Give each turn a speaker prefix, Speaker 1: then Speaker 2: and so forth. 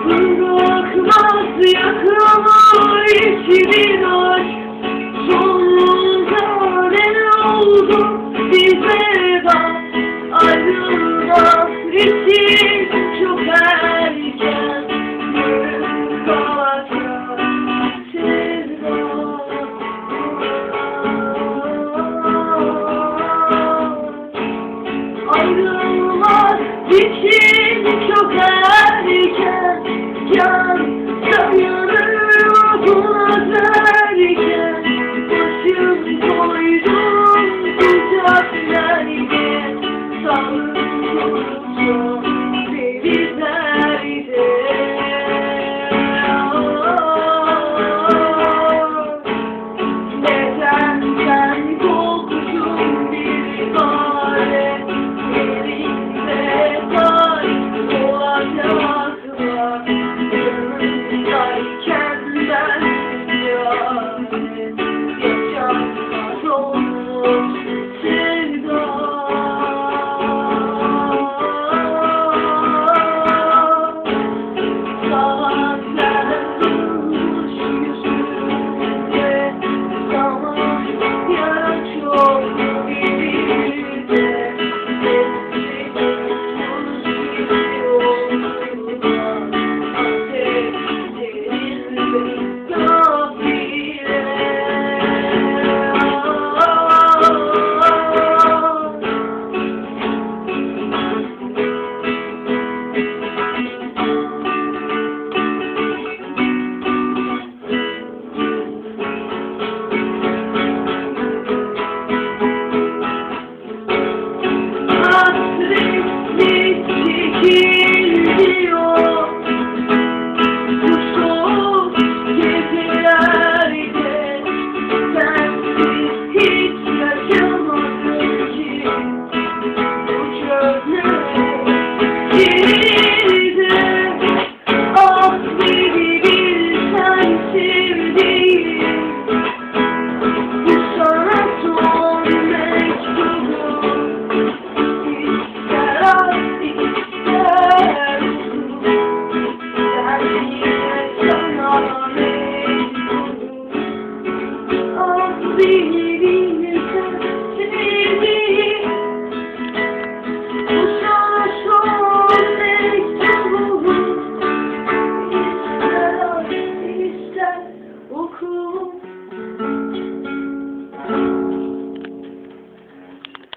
Speaker 1: Bırakmaz yakılır içimin aşk. Sonunda ne oldu bize bak. Ayrılmak için çok erken. Ayrılmak için çok erken. Can dayanır buna derken. Başım koydum sıcaklarına. Sağlık denizlerde. Neden sen koksun bir fare? Elinde taş doğacaklar. Yanındayken ben yaşamaz olur.